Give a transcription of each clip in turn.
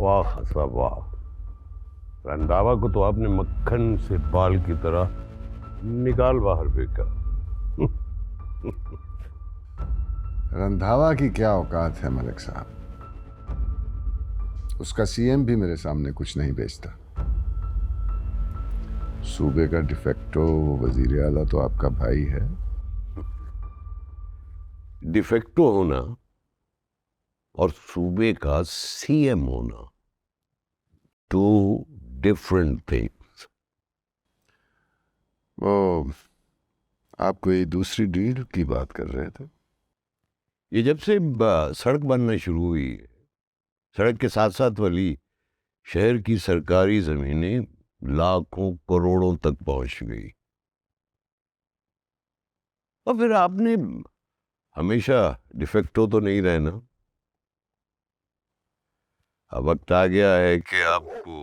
वाह खासा वाह, रंधावा को तो आपने मक्खन से बाल की तरह निकाल बाहर फेंका। रंधावा की क्या औकात है मलिक साहब, उसका सीएम भी मेरे सामने कुछ नहीं बेचता। सूबे का डिफेक्टो वजीर आला तो आपका भाई है। डिफेक्टो होना और सूबे का सीएम होना टू डिफरेंट थिंग्स। वो आप कोई दूसरी डील की बात कर रहे थे? ये जब से सड़क बनना शुरू हुई है, सड़क के साथ साथ वाली शहर की सरकारी जमीनें लाखों करोड़ों तक पहुंच गई। और फिर आपने हमेशा डिफेक्टो तो नहीं रहना। अब वक्त आ गया है कि आपको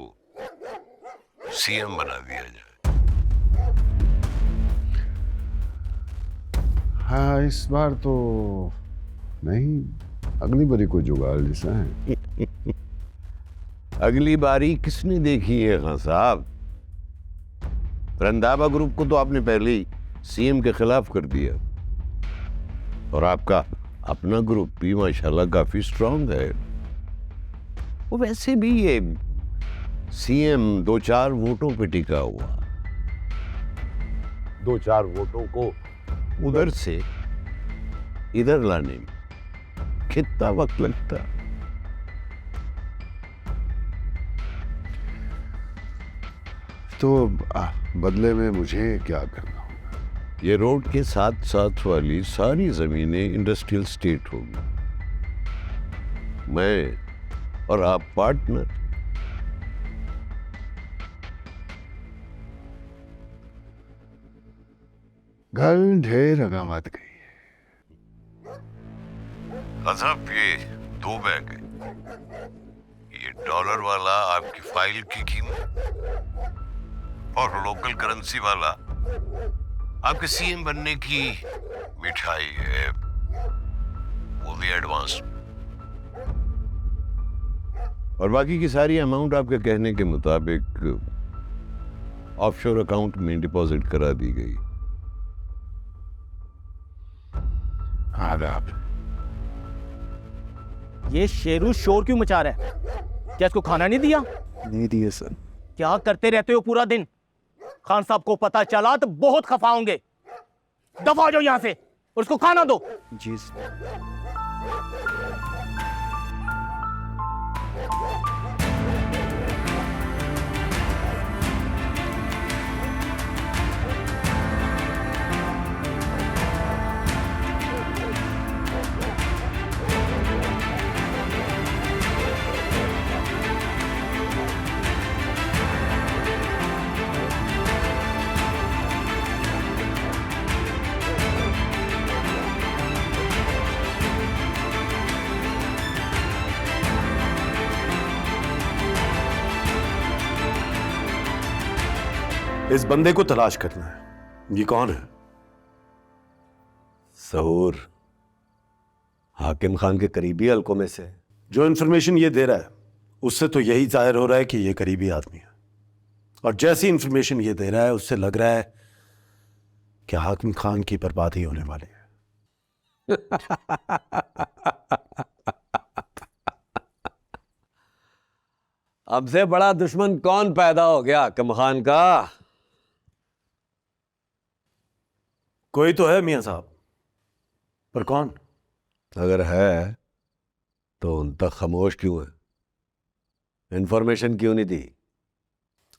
सीएम बना दिया जाए। हाँ, इस बार तो नहीं, अगली बारी कोई जुगाड़ जैसा है। अगली बारी किसने देखी है खान साहब? रंधावा ग्रुप को तो आपने पहले ही सीएम के खिलाफ कर दिया, और आपका अपना ग्रुप भी माशाल्लाह काफी स्ट्रांग है। वो वैसे भी ये सीएम 2-4 वोटों पे टिका हुआ, 2-4 वोटों को उधर से इधर लाने में कितना वक्त लगता। तो बदले में मुझे क्या करना होगा? ये रोड के साथ साथ वाली सारी जमीनें इंडस्ट्रियल स्टेट होगी। मैं और आप पार्टनर। घर ढेर अगामत गई। अजब, ये 2 बैग है। ये डॉलर वाला आपकी फाइल की कीमत, और लोकल करेंसी वाला आपके सीएम बनने की मिठाई है, वो भी एडवांस। और बाकी की सारी अमाउंट आपके कहने के मुताबिक ऑफशोर अकाउंट में डिपॉजिट करा दी गई। आदाब। ये शेरू शोर क्यों मचा रहा है? क्या इसको खाना नहीं दिया? नहीं दिए सर। क्या करते रहते हो पूरा दिन? खान साहब को पता चला तो बहुत खफा होंगे। दफा हो जाओ यहां से और उसको खाना दो। जी सर। इस बंदे को तलाश करना है। ये कौन है? सहूर हाकिम खान के करीबी हलकों में से। जो इन्फॉर्मेशन ये दे रहा है उससे तो यही जाहिर हो रहा है कि ये करीबी आदमी है, और जैसी इन्फॉर्मेशन ये दे रहा है उससे लग रहा है कि हाकिम खान की बर्बादी होने वाली है। अब से बड़ा दुश्मन कौन पैदा हो गया हाकिम खान का? कोई तो है मियां साहब, पर कौन? अगर है तो उन तक खामोश क्यों है? इंफॉर्मेशन क्यों नहीं दी?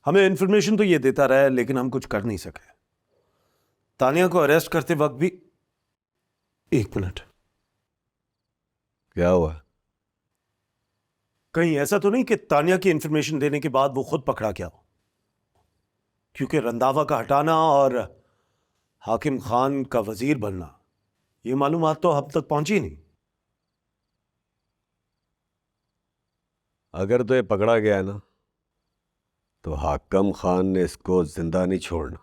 हमें इन्फॉर्मेशन तो ये देता रहा है, लेकिन हम कुछ कर नहीं सके। तानिया को अरेस्ट करते वक्त भी। एक मिनट, क्या हुआ? कहीं ऐसा तो नहीं कि तानिया की इन्फॉर्मेशन देने के बाद वो खुद पकड़ा गया हो? क्योंकि रंधावा का हटाना और हाकिम खान का वजीर बनना, ये मालूमात तो अब तक पहुंची नहीं। अगर तो ये पकड़ा गया है ना, तो हाकिम खान ने इसको जिंदा नहीं छोड़ना।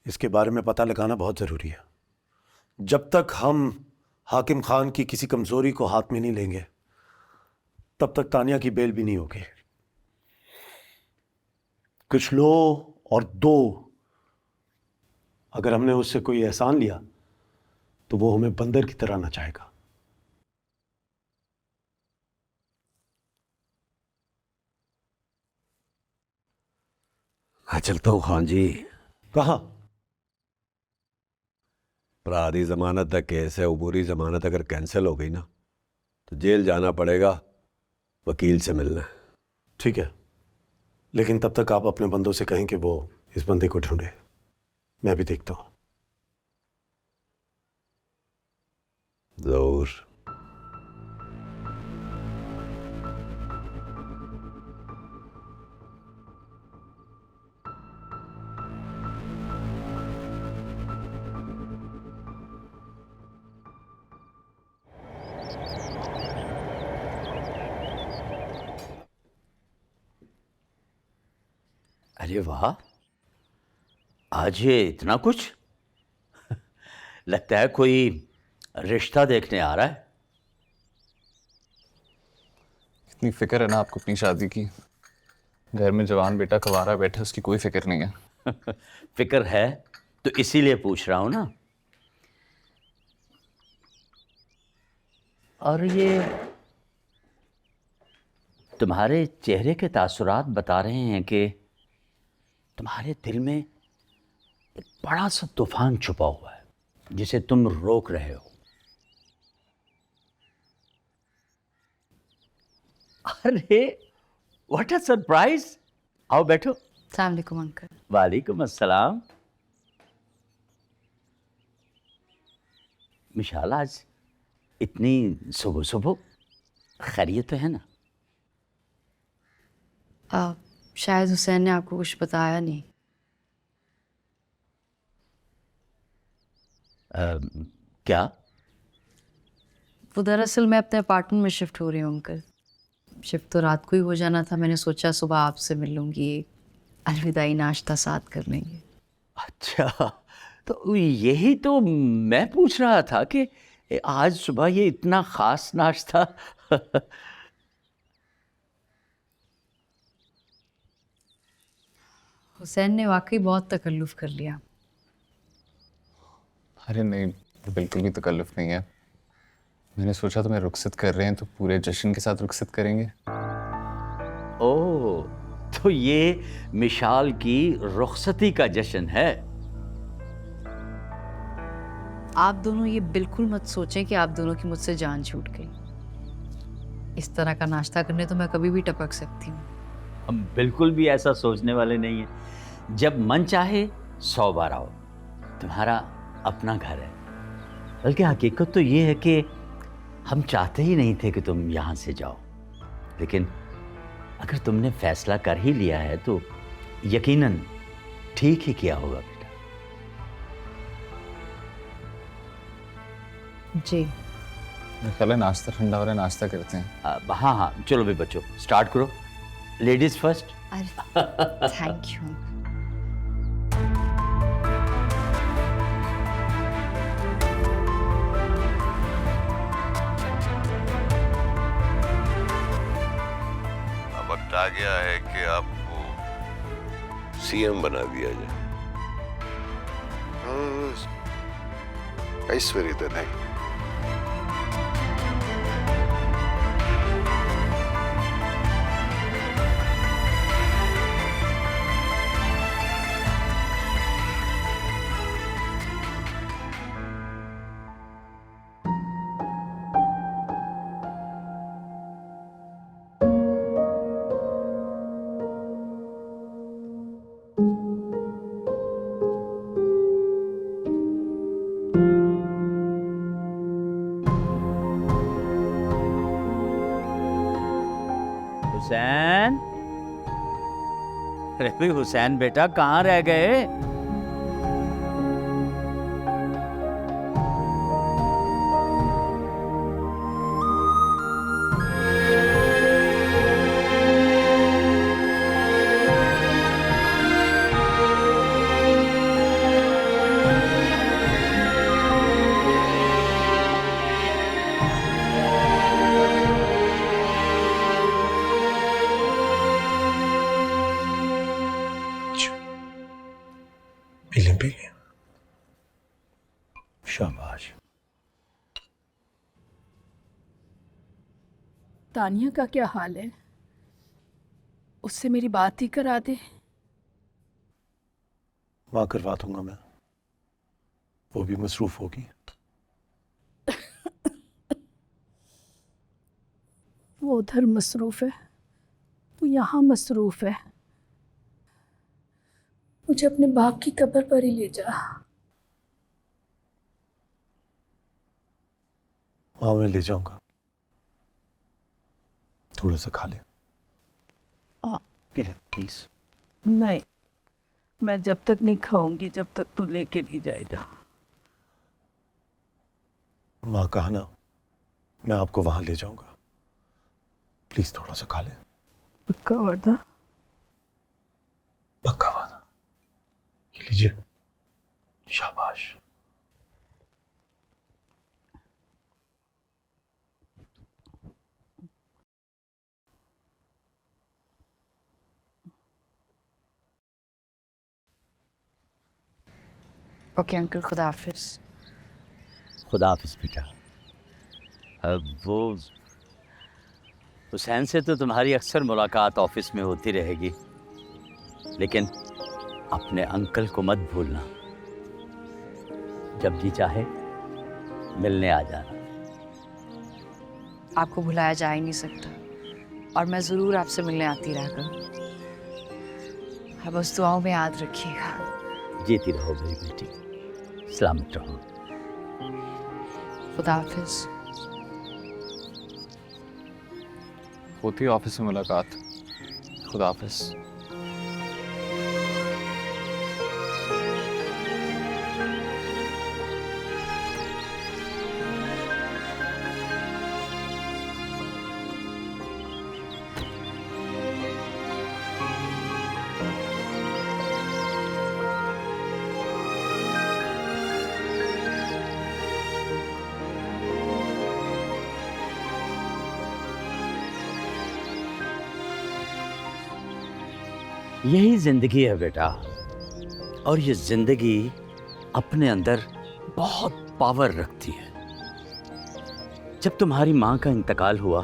इसके बारे में पता लगाना बहुत जरूरी है। जब तक हम हाकिम खान की किसी कमजोरी को हाथ में नहीं लेंगे, तब तक तानिया की बेल भी नहीं होगी। कुछ लो और दो। अगर हमने उससे कोई एहसान लिया तो वो हमें बंदर की तरह नचाएगा। मैं चलता हूँ खान जी। कहाँ? अपराधी जमानत का केस है, अबूरी जमानत अगर कैंसिल हो गई ना तो जेल जाना पड़ेगा वकील से मिलना। ठीक है, लेकिन तब तक आप अपने बंदों से कहें कि वो इस बंदे को ढूंढे। मैं भी देखता हूं। जरूर। अरे वाह, आज ये इतना कुछ। लगता है कोई रिश्ता देखने आ रहा है। इतनी फिक्र है ना आपको अपनी शादी की। घर में जवान बेटा कवारा बैठा, उसकी कोई फिक्र नहीं है। फिक्र है तो इसीलिए पूछ रहा हूं ना। और ये तुम्हारे चेहरे के तासुरात बता रहे हैं कि तुम्हारे दिल में एक बड़ा सा तूफान छुपा हुआ है जिसे तुम रोक रहे हो। अरे व्हाट अ सरप्राइज। आओ बैठो। अस्सलाम वालेकुम अंकल। वालेकुम अस्सलाम। मिशाल, आज इतनी सुबह सुबह खैरियत तो है ना? शायद हुसैन ने आपको कुछ बताया नहीं। क्या? वो दरअसल मैं अपने अपार्टमेंट में शिफ्ट हो रही हूँ अंकल। शिफ्ट तो रात को ही हो जाना था, मैंने सोचा सुबह आपसे मिल लूँगी, अलविदाई नाश्ता साथ कर लेंगे। अच्छा, तो यही तो मैं पूछ रहा था कि आज सुबह ये इतना खास नाश्ता। हुसैन ने वाकई बहुत तकल्लुफ़ कर लिया। अरे नहीं, वो बिल्कुल भी तकल्लुफ़ नहीं है। मैंने सोचा तुम्हें रुखसत कर रहे हैं तो पूरे जश्न के साथ रुखसत करेंगे। ओह, तो ये मिशाल की रुखसती का जश्न है। आप दोनों ये बिल्कुल मत सोचें कि आप दोनों की मुझसे जान छूट गई। इस तरह का नाश्ता करने तो मैं कभी भी टपक सकती हूँ। हम बिल्कुल भी ऐसा सोचने वाले नहीं हैं। जब मन चाहे 100 बार आओ, तुम्हारा अपना घर है। बल्कि हकीकत तो ये है कि हम चाहते ही नहीं थे कि तुम यहाँ से जाओ, लेकिन अगर तुमने फैसला कर ही लिया है तो यकीनन ठीक ही किया होगा बेटा। जी। मेरा ख्याल है नाश्ता ठंडा हो रहा है, नाश्ता करते हैं। हाँ हाँ, चलो भी बच्चों, स्टार्ट करो। Ladies first. Thank you. अब वक्त आ गया है कि आपको सीएम बना दिया जाए। ऐश्वर्य तो नहीं। हुसैन, अरे भाई हुसैन बेटा, कहाँ रह गए? तानिया का क्या हाल है? उससे मेरी बात ही करा दे। वहाँ करवा दूंगा मैं, वो भी मसरूफ होगी। वो उधर मसरूफ है, तू यहाँ मसरूफ है। मुझे अपने बाप की कब्र पर ही ले जा। वहाँ मैं ले जाऊंगा, थोड़ा सा खा ले। प्लीज। नहीं, मैं जब तक नहीं खाऊंगी जब तक तू लेके नहीं जाएगा। वहाँ कहा ना, मैं आपको वहाँ ले जाऊंगा। प्लीज थोड़ा सा खा ले। पक्का वादा? पक्का वादा। ये लीजिए, शाबाश। ओके अंकल, खुदा हाफिज। खुदा हाफिज बेटा। अब वो हुसैन से तो तुम्हारी अक्सर मुलाकात ऑफिस में होती रहेगी, लेकिन अपने अंकल को मत भूलना। जब जी चाहे मिलने आ जाना। आपको भुलाया जा ही नहीं सकता, और मैं ज़रूर आपसे मिलने आती रहा करूँ। आप बस दुआओं में याद रखिएगा। जीती रहो मेरी बेटी, सलामत रहो। खुदा हाफिज। होती है ऑफिस में मुलाकात। खुदा हाफिज। यही जिंदगी है बेटा, और ये जिंदगी अपने अंदर बहुत पावर रखती है। जब तुम्हारी माँ का इंतकाल हुआ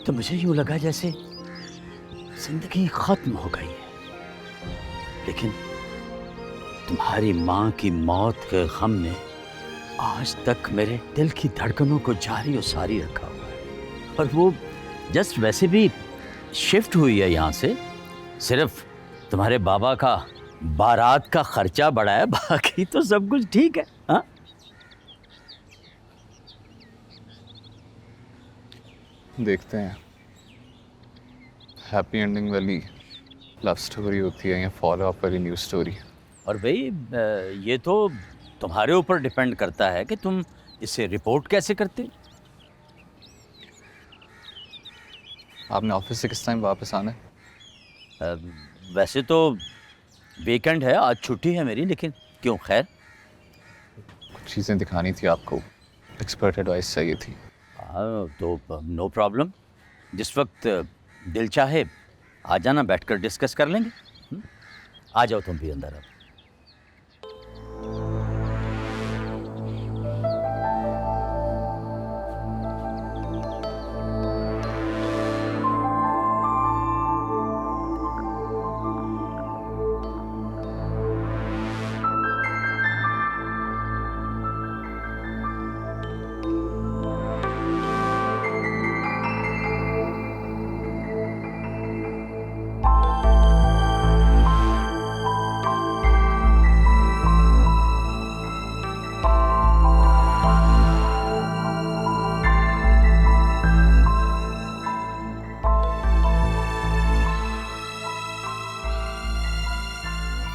तो मुझे यूं लगा जैसे जिंदगी खत्म हो गई है, लेकिन तुम्हारी माँ की मौत के गम ने आज तक मेरे दिल की धड़कनों को जारी और सारी रखा हुआ है। और वो जस्ट वैसे भी शिफ्ट हुई है यहाँ से, सिर्फ तुम्हारे बाबा का बारात का खर्चा बढ़ा है, बाकी तो सब कुछ ठीक है। हाँ, देखते हैं हैप्पी एंडिंग वाली लव स्टोरी होती है या फॉलो अप वाली न्यूज़ स्टोरी। और भाई ये तो तुम्हारे ऊपर डिपेंड करता है कि तुम इसे रिपोर्ट कैसे करते। आपने ऑफिस से किस टाइम वापस आना है? वैसे तो वीकेंड है, आज छुट्टी है मेरी, लेकिन क्यों? खैर, कुछ चीज़ें दिखानी थी आपको, एक्सपर्ट एडवाइस चाहिए थी। तो नो प्रॉब्लम, जिस वक्त दिल चाहे आ जाना, बैठकर डिस्कस कर लेंगे। आ जाओ तुम भी अंदर। अब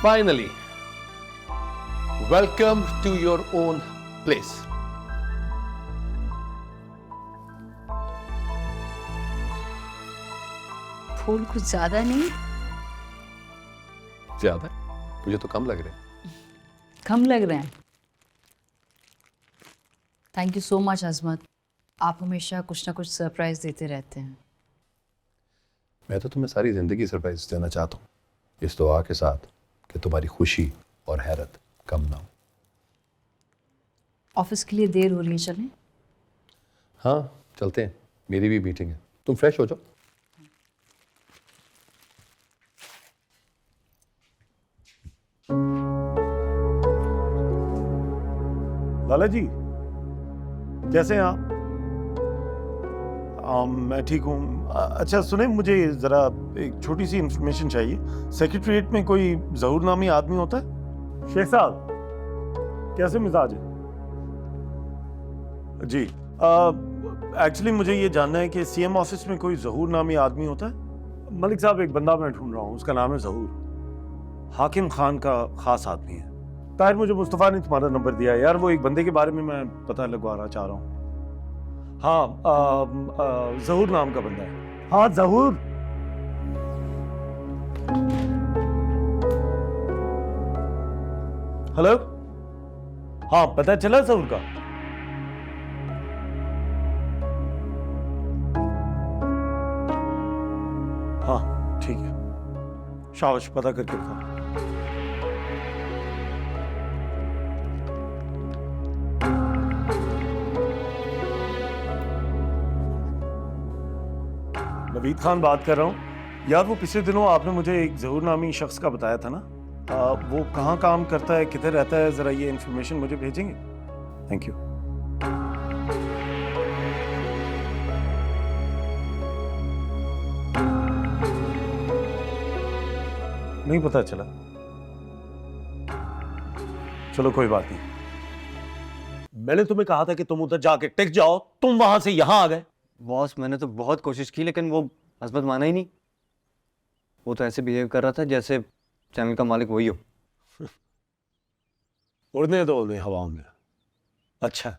Finally, welcome to your own place. फूल कुछ ज़्यादा नहीं? ज्यादा? मुझे तो कम लग रहे हैं। कम लग रहे हैं। थैंक यू सो मच अजमत, आप हमेशा कुछ ना कुछ सरप्राइज देते रहते हैं। मैं तो तुम्हें सारी जिंदगी सरप्राइज देना चाहता हूँ, इस दुआ के साथ कि तुम्हारी खुशी और हैरत कम ना हो। ऑफिस के लिए देर हो रही है, चलें? हाँ चलते हैं, मेरी भी मीटिंग है, तुम फ्रेश हो जाओ। लाला जी कैसे हैं आप? मैं ठीक हूँ। अच्छा सुने, मुझे ज़रा एक छोटी सी इंफॉर्मेशन चाहिए। सेक्रेटरीट में कोई ज़हूर नामी आदमी होता है? शेख साहब कैसे मिजाज है? जी एक्चुअली मुझे ये जानना है कि सीएम ऑफिस में कोई ज़हूर नामी आदमी होता है? मलिक साहब एक बंदा मैं ढूंढ रहा हूँ, उसका नाम है ज़हूर, हाकिम खान का खास आदमी है। ताहिर मुझे मुस्तफ़ा ने तुम्हारा नंबर दिया है यार, वो एक बंदे के बारे में मैं पता लगवाना चाह रहा हूँ। हाँ ज़हूर नाम का बंदा है। हाँ ज़हूर। हेलो, हाँ पता चला ज़हूर का? हाँ ठीक है, शाबाश, पता करके बताओ। नवीद खान बात कर रहा हूँ यार। वो पिछले दिनों आपने मुझे एक ज़हूर नामी शख्स का बताया था ना, वो कहाँ काम करता है, किधर रहता है, ज़रा ये इन्फॉर्मेशन मुझे भेजेंगे? Thank you. नहीं पता चला, चलो कोई बात नहीं। मैंने तुम्हें कहा था कि तुम उधर जाके टिक जाओ, तुम वहां से यहां आ गए। बॉस मैंने तो बहुत कोशिश की लेकिन वो हस्बत माना ही नहीं। वो तो ऐसे बिहेव कर रहा था जैसे चैनल का मालिक वही हो। उड़ने दो उन्हें हवाओं में। अच्छा,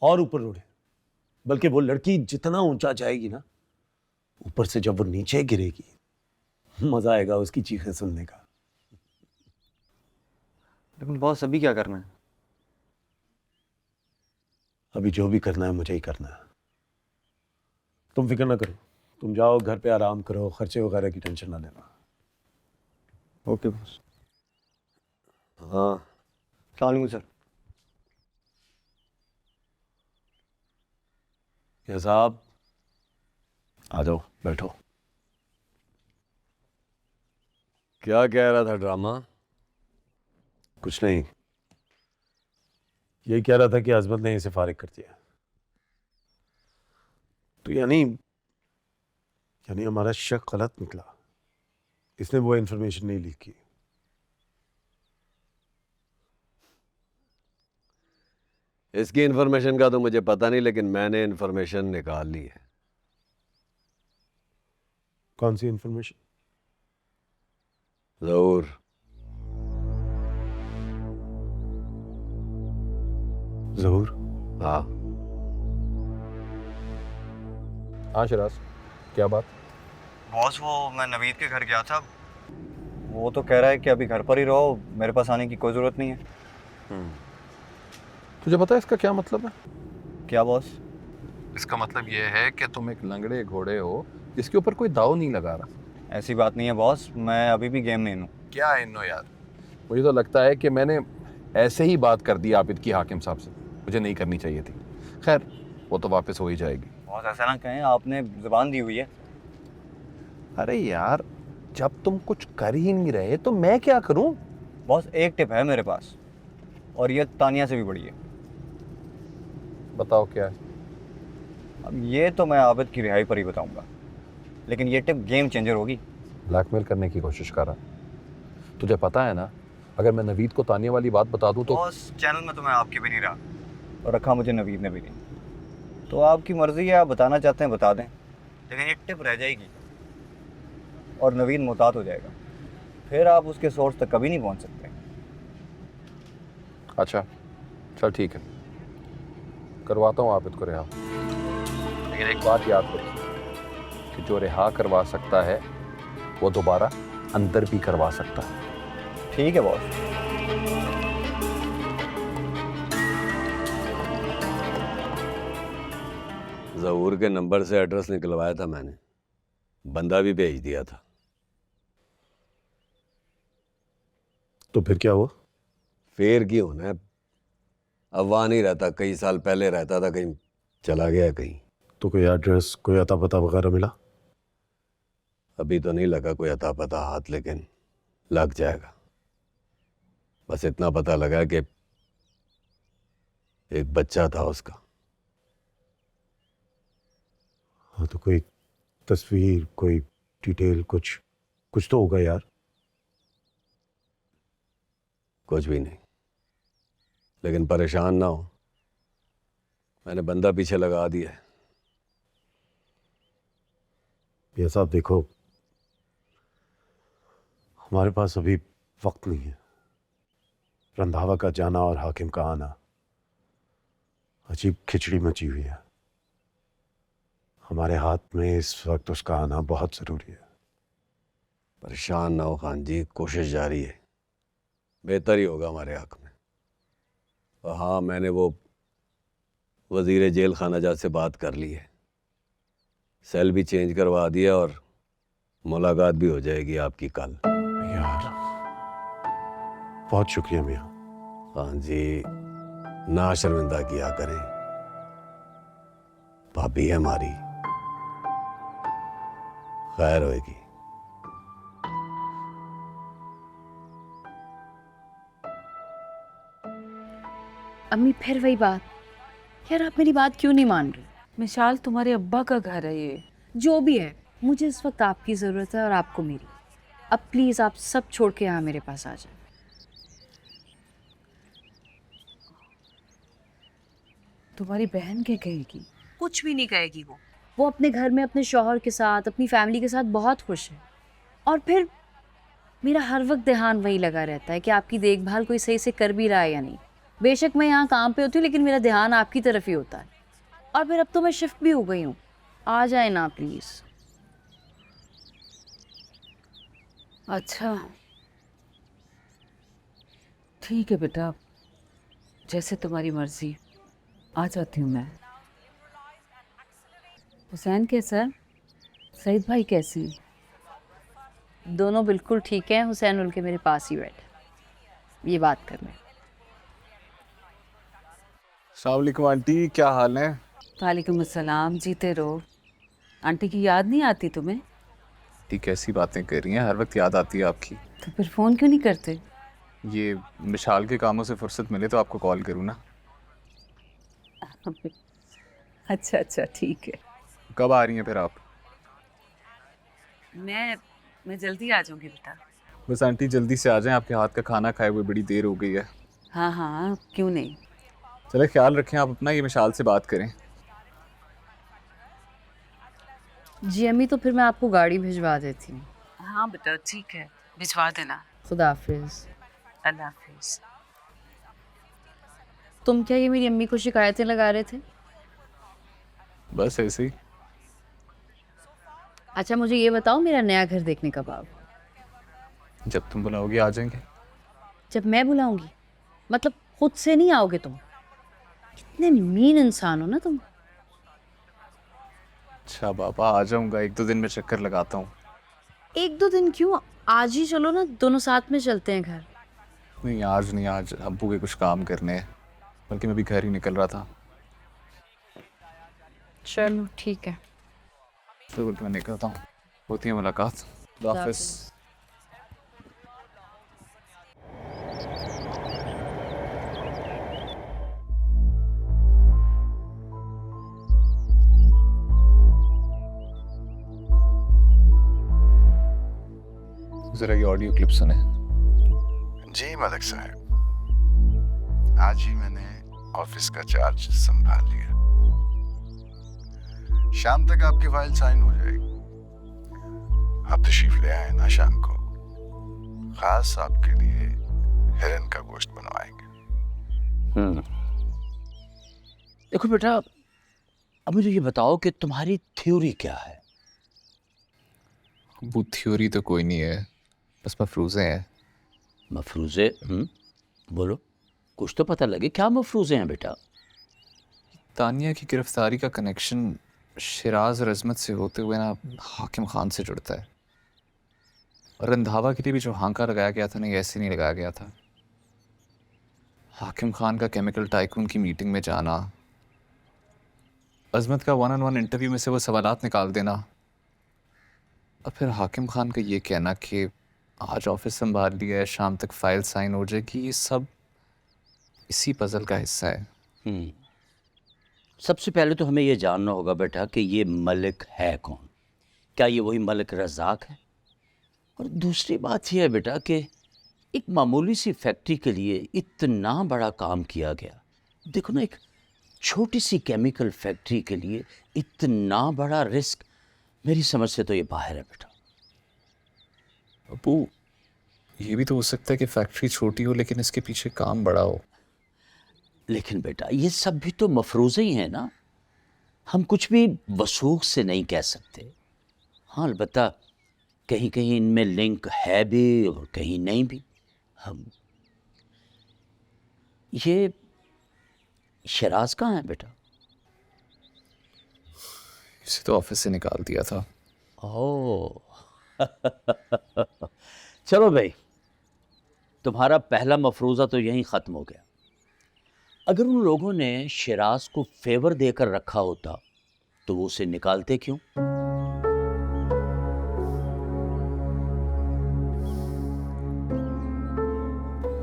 और ऊपर उड़े, बल्कि वो लड़की जितना ऊंचा जाएगी ना, ऊपर से जब वो नीचे गिरेगी मजा आएगा उसकी चीखें सुनने का। लेकिन बॉस अभी क्या करना है? अभी जो भी करना है मुझे ही करना है, तुम फिक्र ना करो। तुम जाओ घर पे आराम करो, खर्चे वगैरह की टेंशन ना लेना। Okay boss. हाँ सलाम सर। या साहब आ जाओ, बैठो। क्या कह रहा था ड्रामा? कुछ नहीं, यही कह रहा था कि अजमत ने इसे फारिग कर दिया। तो यानी हमारा शक गलत निकला, इसने वो इंफॉर्मेशन नहीं लीक की। इसकी इन्फॉर्मेशन का तो मुझे पता नहीं, लेकिन मैंने इन्फॉर्मेशन निकाल ली है। कौन सी इंफॉर्मेशन? ज़हूर। ज़हूर? हाँ। हाँ शराज, क्या बात? बॉस वो मैं नवीद के घर गया था, वो तो कह रहा है कि अभी घर पर ही रहो, मेरे पास आने की कोई ज़रूरत नहीं है। तुझे पता है इसका क्या मतलब है? क्या बॉस? इसका मतलब ये है कि तुम एक लंगड़े घोड़े हो जिसके ऊपर कोई दाव नहीं लगा रहा। ऐसी बात नहीं है बॉस, मैं अभी भी गेम में हूँ। क्या इन्नो यार, मुझे तो लगता है कि मैंने ऐसे ही बात कर दी आबिद की हाकिम साहब से, मुझे नहीं करनी चाहिए थी। खैर वो तो वापस हो ही जाएगी। बॉस ऐसा ना कहें, आपने ज़ुबान दी हुई है। अरे यार, जब तुम कुछ कर ही नहीं रहे तो मैं क्या करूं? बॉस एक टिप है मेरे पास, और ये तानिया से भी बड़ी है। बताओ क्या है? अब ये तो मैं आबिद की रिहाई पर ही बताऊंगा, लेकिन ये टिप गेम चेंजर होगी। ब्लैकमेल करने की कोशिश कर रहा? तुझे पता है ना, अगर मैं नवीद को तानिया वाली बात बता दूं तो। बॉस चैनल में तो मैं आपकी भी नहीं रहा, और रखा मुझे नवीद ने भी नहीं। तो आपकी मर्जी है, आप बताना चाहते हैं बता दें, लेकिन ये टिप रह जाएगी और नवीद मुहतात हो जाएगा, फिर आप उसके सोर्स तक कभी नहीं पहुंच सकते। अच्छा चल ठीक है, करवाता हूँ आबिद को रिहा, लेकिन एक बात याद रखिए कि जो रिहा करवा सकता है वो दोबारा अंदर भी करवा सकता है। ठीक है बॉस। ज़हूर के नंबर से एड्रेस निकलवाया था मैंने, बंदा भी भेज दिया था। तो फिर क्या हुआ? फिर क्यों होना है, अब वहाँ नहीं रहता, कई साल पहले रहता था, कहीं चला गया कहीं। तो कोई एड्रेस, कोई अता पता वगैरह मिला? अभी तो नहीं लगा कोई अता पता हाथ, लेकिन लग जाएगा। बस इतना पता लगा कि एक बच्चा था उसका। हाँ, तो कोई तस्वीर, कोई डिटेल, कुछ तो होगा यार। कुछ भी नहीं, लेकिन परेशान ना हो, मैंने बंदा पीछे लगा दिया है। ये साहब देखो, हमारे पास अभी वक्त नहीं है। रंधावा का जाना और हाकिम का आना, अजीब खिचड़ी मची हुई है। हमारे हाथ में इस वक्त उसका आना बहुत ज़रूरी है। परेशान ना हो खान जी, कोशिश जारी है, बेहतर ही होगा हमारे हक में। और हाँ, मैंने वो वज़ीर जेल खाना जात से बात कर ली है, सेल भी चेंज करवा दिया और मुलाकात भी हो जाएगी आपकी कल। यार बहुत शुक्रिया मियाँ। हाँ जी, ना शर्मिंदा किया करें, भाभी है हमारी, खैर होएगी। अम्मी फिर वही बात, यार आप मेरी बात क्यों नहीं मान रही? मिशाल, तुम्हारे अब्बा का घर है ये। जो भी है, मुझे इस वक्त आपकी ज़रूरत है और आपको मेरी। अब प्लीज़ आप सब छोड़ के यहाँ मेरे पास आ जाए। तुम्हारी बहन क्या कहेगी? कुछ भी नहीं कहेगी वो अपने घर में अपने शौहर के साथ, अपनी फैमिली के साथ बहुत खुश है। और फिर मेरा हर वक्त ध्यान वही लगा रहता है कि आपकी देखभाल कोई सही से कर भी रहा है या नहीं। बेशक मैं यहाँ काम पे होती हूँ, लेकिन मेरा ध्यान आपकी तरफ ही होता है। और फिर अब तो मैं शिफ्ट भी हो गई हूँ, आ जाए ना प्लीज़। अच्छा ठीक है बेटा, जैसे तुम्हारी मर्जी, आ जाती हूँ मैं। हुसैन कैसा है? सईद भाई कैसी? दोनों बिल्कुल ठीक हैं। हुसैन उनके मेरे पास ही बैठे ये बात करने। अस्सलाम वालेकुम आंटी, क्या हाल है? वालेकुम अस्सलाम, जीते रहो। आंटी की याद नहीं आती तुम्हें? ठीक, कैसी बातें कर रही हैं, हर वक्त याद आती है आपकी। तो फिर फ़ोन क्यों नहीं करते? ये मिशाल के कामों से फुर्सत मिले तो आपको कॉल करूँ ना। अच्छा अच्छा ठीक है। कब आ रही हैं फिर आप? मैं जल्दी आ जाऊंगी बेटा। बस आंटी जल्दी से आ जाएं, आपके हाथ का खाना खाए हुए बड़ी देर हो गई है। हाँ हाँ क्यों नहीं। चले, ख्याल रखें आप अपना, ये मिशाल से बात करें। जी अम्मी, तो फिर मैं आपको गाड़ी भिजवा देती हूँ। हाँ बेटा ठीक है, भिजवा देना। खुदा हाफिज। अल्लाह हाफिज। तुम क्या ये मेरी अम्मी को शिकायतें लगा रहे थे? बस ऐसे ही। अच्छा मुझे ये बताओ, मेरा नया घर देखने कब आओगे? जब तुम बुलाओगे आ जाएंगे। जब मैं बुलाऊंगी? मतलब खुद से नहीं आओगे तुम? कितने मीन इंसान हो ना तुम। अच्छा बाबा, आ जाऊंगा, 1-2 दिन में चक्कर लगाता हूँ। 1-2 दिन क्यों, आज ही चलो ना, दोनों साथ में चलते हैं घर। नहीं आज नहीं, आज अब्बू के कुछ काम करने हैं, बल्कि मैं भी घर ही निकल रहा था। चलो ठीक है। तो मैं निकलता हूँ, होती है मुलाकात। खुदा हाफिज़। जरा ये ऑडियो क्लिप सुने। जी मलिक साहब, आज ही मैंने ऑफिस का चार्ज संभाल लिया। शाम तक आपकी फाइल साइन हो जाएगी। आप तशरीफ ले आए ना शाम को, खास आपके लिए हिरन का गोश्त बनवाएंगे। देखो बेटा, अब मुझे ये बताओ कि तुम्हारी थ्योरी क्या है? वो थ्योरी तो कोई नहीं है, बस मफरूज़े हैं। मफरूज़े? बोलो, कुछ तो पता लगे, क्या मफरूज़े हैं बेटा? तानिया की गिरफ्तारी का कनेक्शन शिराज और अजमत से होते हुए ना हाकिम खान से जुड़ता है। और रंधावा के लिए भी जो हांका लगाया गया था ना, ये ऐसे नहीं लगाया गया था। हाकिम खान का केमिकल टाइकून की मीटिंग में जाना, अजमत का 1-on-1 इंटरव्यू में से वो सवालात निकाल देना, और फिर हाकिम खान का ये कहना कि आज ऑफिस संभाल लिया है, शाम तक फाइल साइन हो जाएगी, ये सब इसी पजल का हिस्सा है। सबसे पहले तो हमें ये जानना होगा बेटा कि ये मलिक है कौन। क्या ये वही मलिक रज़ाक है? और दूसरी बात यह है बेटा कि एक मामूली सी फैक्ट्री के लिए इतना बड़ा काम किया गया। देखो ना, एक छोटी सी केमिकल फैक्ट्री के लिए इतना बड़ा रिस्क, मेरी समझ से तो ये बाहर है बेटा। अबू, ये भी तो हो सकता है कि फैक्ट्री छोटी हो लेकिन इसके पीछे काम बड़ा हो। लेकिन बेटा ये सब भी तो मफरूज़े ही है ना, हम कुछ भी वसूख से नहीं कह सकते। हाँ, अलबत्ता कहीं कहीं इनमें लिंक है भी और कहीं नहीं भी। हम ये शराज कहाँ है बेटा? इसे तो ऑफिस से निकाल दिया था। ओह चलो भाई, तुम्हारा पहला मफरूज़ा तो यहीं ख़त्म हो गया। अगर उन लोगों ने शिराज को फेवर देकर रखा होता तो वो उसे निकालते क्यों?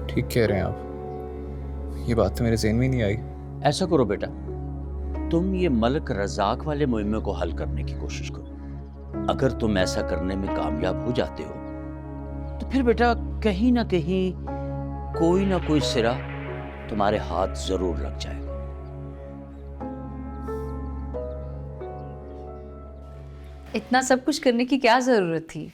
ठीक कह रहे हैं आप, ये बात तो मेरे ज़हन में नहीं आई। ऐसा करो बेटा, तुम ये मलिक रज़ाक वाले मुहिम्मे को हल करने की कोशिश करो। अगर तुम ऐसा करने में कामयाब हो जाते हो तो फिर बेटा कहीं ना कहीं कोई ना कोई सिरा तुम्हारे हाथ जरूर लग जाएगा। इतना सब कुछ करने की क्या जरूरत थी?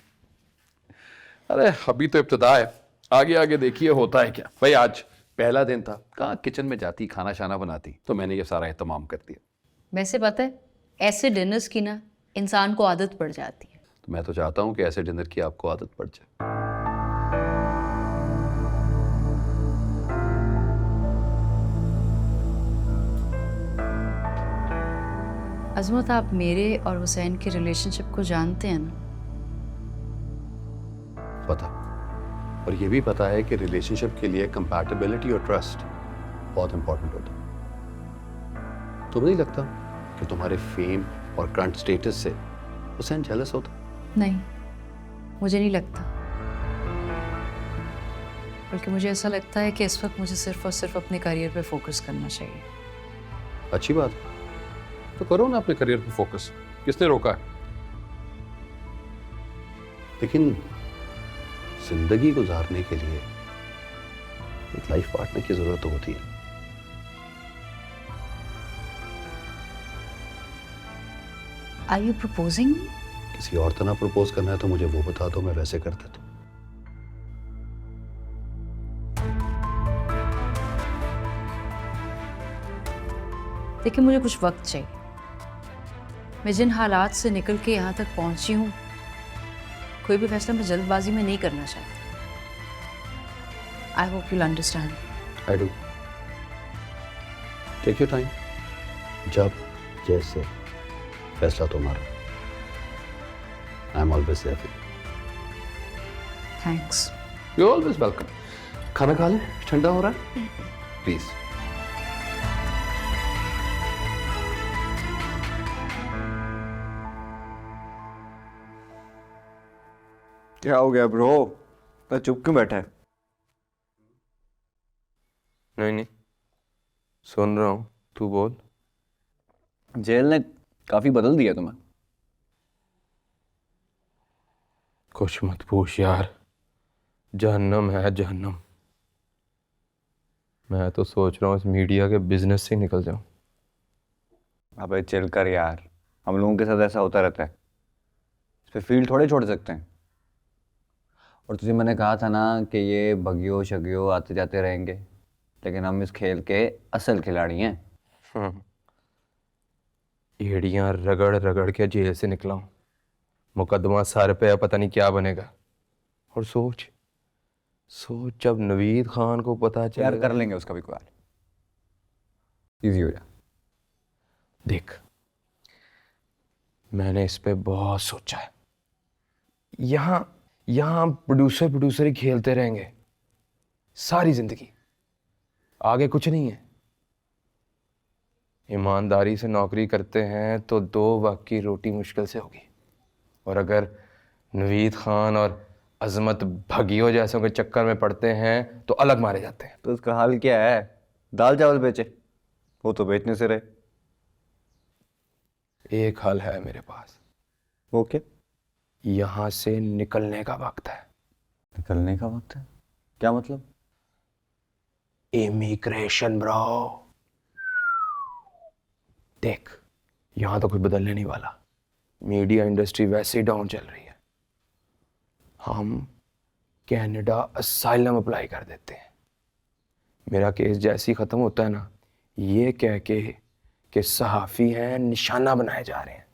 अरे अभी तो इब्तिदा है, आगे आगे देखिए होता है क्या। भाई आज पहला दिन था, कहाँ किचन में जाती खाना शाना बनाती, तो मैंने ये सारा एहतमाम कर दिया। वैसे पता है, ऐसे डिनर्स की ना इंसान को आदत पड़ जाती है। तो मैं तो चाहता हूँ कि ऐसे डिनर की आपको आदत पड़ जाए। अजमत, आप मेरे और हुसैन के रिलेशनशिप को जानते हैं ना? पता, और ये भी पता है कि रिलेशनशिप के लिए कंपैटिबिलिटी और ट्रस्ट बहुत इंपॉर्टेंट होता है। तुम्हें नहीं लगता कि तुम्हारे फेम और करंट स्टेटस से हुसैन जेलस होता? नहीं, मुझे नहीं लगता। बल्कि मुझे ऐसा लगता है कि इस वक्त मुझे सिर्फ और सिर्फ अपने करियर पे फोकस करना चाहिए। अच्छी बात है, तो करो ना अपने करियर पे फोकस, किसने रोका है? लेकिन जिंदगी गुजारने के लिए एक लाइफ पार्टनर की जरूरत होती है। Are you proposing me? किसी और तरह प्रपोज करना है तो मुझे वो बता दो, मैं वैसे कर देता हूं। देखिए, मुझे कुछ वक्त चाहिए। मैं जिन हालात से निकल के यहाँ तक पहुंची हूँ, कोई भी फैसला मैं जल्दबाजी में नहीं करना चाहती। I hope you'll understand. I do. Take your time, जब जैसे फैसला तुम्हारा। I am always there for you. Thanks. You always welcome. खाना खा ले, ठंडा हो रहा है, प्लीज। क्या हो गया ब्रो? मैं चुप क्यों बैठा है? नहीं, सुन रहा हूँ, तू बोल। जेल ने काफी बदल दिया तुम्हें। कुछ मत पूछ यार, जहन्नम है जहन्नम। मैं तो सोच रहा हूँ इस मीडिया के बिजनेस से निकल जाऊं। अबे चिल कर यार, हम लोगों के साथ ऐसा होता रहता है। इस पे फील्ड थोड़े छोड़ सकते हैं। और तुझे मैंने कहा था ना कि ये भगियो शगियो आते जाते रहेंगे, लेकिन हम इस खेल के असल खिलाड़ी हैं। एड़ियाँ रगड़ रगड़ के जेल से निकला हूँ, मुकदमा सर पे है, पता नहीं क्या बनेगा। और सोच जब नवीद खान को पता चले। यार कर लेंगे उसका भी कोई हाल, इजी हो जा। देख, मैंने इस पे बहुत सोचा है। यहाँ प्रोड्यूसर ही खेलते रहेंगे सारी जिंदगी, आगे कुछ नहीं है। ईमानदारी से नौकरी करते हैं तो 2 वक्त की रोटी मुश्किल से होगी, और अगर नवीद खान और अजमत भगियों जैसों के चक्कर में पड़ते हैं तो अलग मारे जाते हैं। तो उसका हाल क्या है? दाल चावल बेचे, वो तो बेचने से रहे। एक हल है मेरे पास। वो क्या? यहाँ से निकलने का वक्त है। निकलने का वक्त है? क्या मतलब? Immigration bro. देख, यहाँ तो कुछ बदलने नहीं वाला। मीडिया इंडस्ट्री वैसे ही डाउन चल रही है। हम कनाडा असाइलम अप्लाई कर देते हैं। मेरा केस जैसे ही ख़त्म होता है ना, ये कह के कि सहाफ़ी हैं निशाना बनाए जा रहे हैं,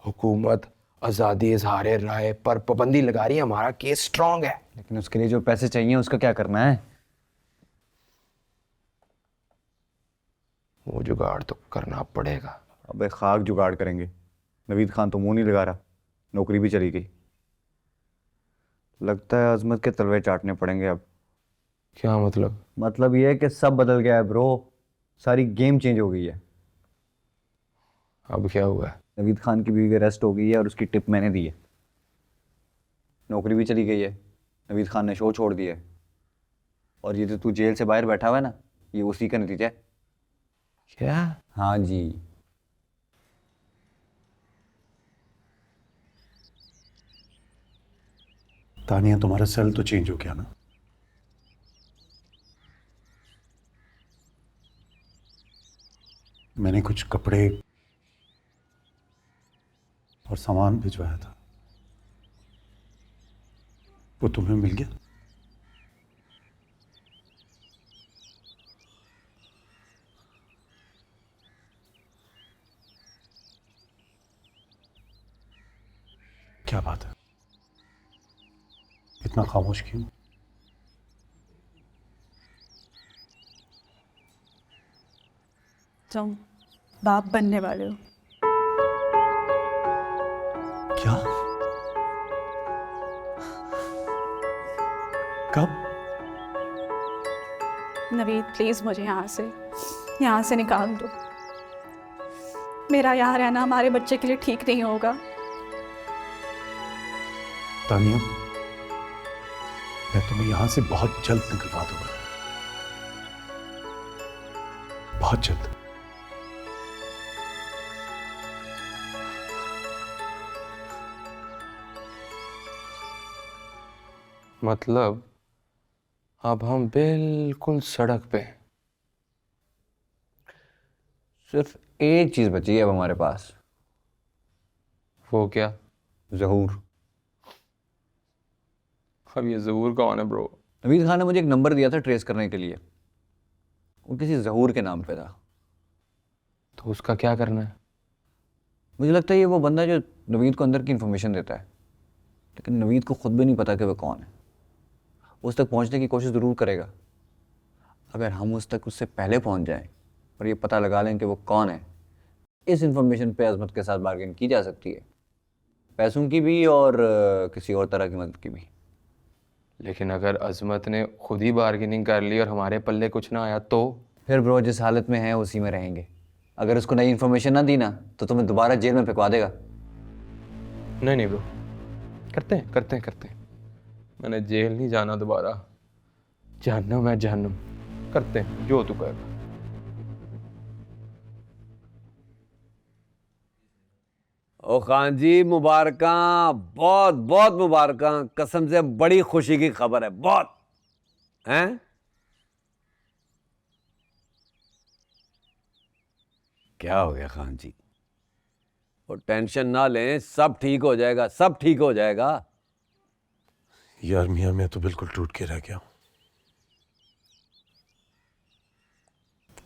हुकूमत आज़ादी इजहार राय पर पाबंदी लगा रही है, हमारा केस स्ट्रांग है। लेकिन उसके लिए जो पैसे चाहिए उसका क्या करना है? वो जुगाड़ तो करना पड़ेगा। अबे खाक जुगाड़ करेंगे। नवीद खान तो मुंह नहीं लगा रहा, नौकरी भी चली गई। लगता है अजमत के तलवे चाटने पड़ेंगे अब। क्या मतलब? मतलब ये है कि सब बदल गया है ब्रो, सारी गेम चेंज हो गई है। अब क्या हुआ है? नवीद खान की बीवी अरेस्ट हो गई है और उसकी टिप मैंने दी है। नौकरी भी चली गई है, नवीद खान ने शो छोड़ दिया है, और ये जो तू जेल से बाहर बैठा हुआ है ना, ये उसी का नतीजा है। क्या? हाँ जी। तानिया, तुम्हारा सेल तो चेंज हो गया ना? मैंने कुछ कपड़े और सामान भिजवाया था, वो तुम्हें मिल गया? क्या बात है, इतना खामोश क्यों? तुम बाप बनने वाले हो। क्या? कब? नवीद प्लीज़ मुझे यहाँ से निकाल दो। मेरा यहाँ रहना हमारे बच्चे के लिए ठीक नहीं होगा। तानिया, मैं तुम्हें यहां से बहुत जल्द निकलवा दूंगा, बहुत जल्द। मतलब अब हम बिल्कुल सड़क पे हैं। सिर्फ एक चीज बची है अब हमारे पास। वो क्या? ज़हूर। अब ये ज़हूर कौन है ब्रो? नवीद खान ने मुझे एक नंबर दिया था ट्रेस करने के लिए, वो किसी ज़हूर के नाम पे था। तो उसका क्या करना है? मुझे लगता है ये वो बंदा जो नवीद को अंदर की इन्फॉर्मेशन देता है, लेकिन नवीद को खुद भी नहीं पता कि वह कौन है। उस तक पहुंचने की कोशिश ज़रूर करेगा। अगर हम उस तक उससे पहले पहुंच जाएं और ये पता लगा लें कि वो कौन है, इस इन्फॉर्मेशन पे अजमत के साथ बार्गेन की जा सकती है, पैसों की भी और किसी और तरह की मदद की भी। लेकिन अगर अजमत ने खुद ही बार्गेनिंग कर ली और हमारे पल्ले कुछ ना आया तो? फिर ब्रो जिस हालत में है उसी में रहेंगे। अगर उसको नई इन्फॉर्मेशन ना दी ना तो तुम्हें दोबारा जेल में फेंकवा देगा। नहीं ब्रो, करते हैं। मैंने जेल नहीं जाना दोबारा, जहन्नम है जहन्नम। करते हैं जो तू कहेगा। ओ खान जी, मुबारकां, बहुत बहुत मुबारकां। कसम से बड़ी खुशी की खबर है, बहुत। हैं? क्या हो गया खान जी? वो टेंशन ना लें, सब ठीक हो जाएगा, सब ठीक हो जाएगा। यार मियां, मैं तो बिल्कुल टूट के रह गया हूं।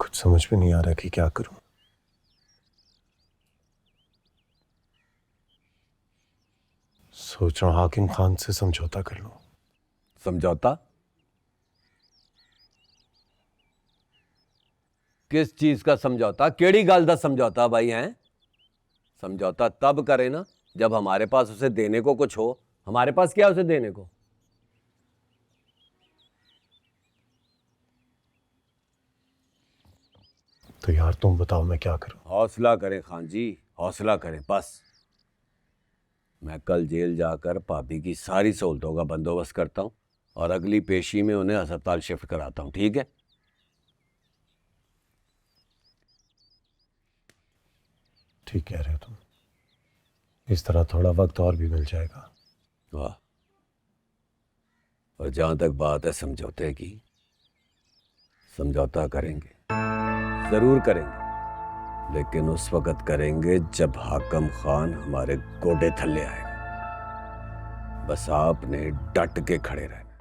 कुछ समझ में नहीं आ रहा कि क्या करूं। सोच रहा हूं हाकिम खान से समझौता कर लूं। समझौता? किस चीज का समझौता? केड़ी गल दा समझौता भाई? हैं? समझौता तब करे ना जब हमारे पास उसे देने को कुछ हो। हमारे पास क्या है उसे देने को? तो यार तुम बताओ मैं क्या करूं? हौसला करें खान जी, हौसला करें बस। मैं कल जेल जाकर भाभी की सारी सहूलतों का बंदोबस्त करता हूँ और अगली पेशी में उन्हें अस्पताल शिफ्ट कराता हूँ, ठीक है? ठीक कह रहे हो तुम। इस तरह थोड़ा वक्त और भी मिल जाएगा। वाह। और जहां तक बात है समझौते की, समझौता करेंगे, जरूर करेंगे, लेकिन उस वक्त करेंगे जब हाकिम खान हमारे गोडे थल्ले आएगा। बस आपने डट के खड़े रहना।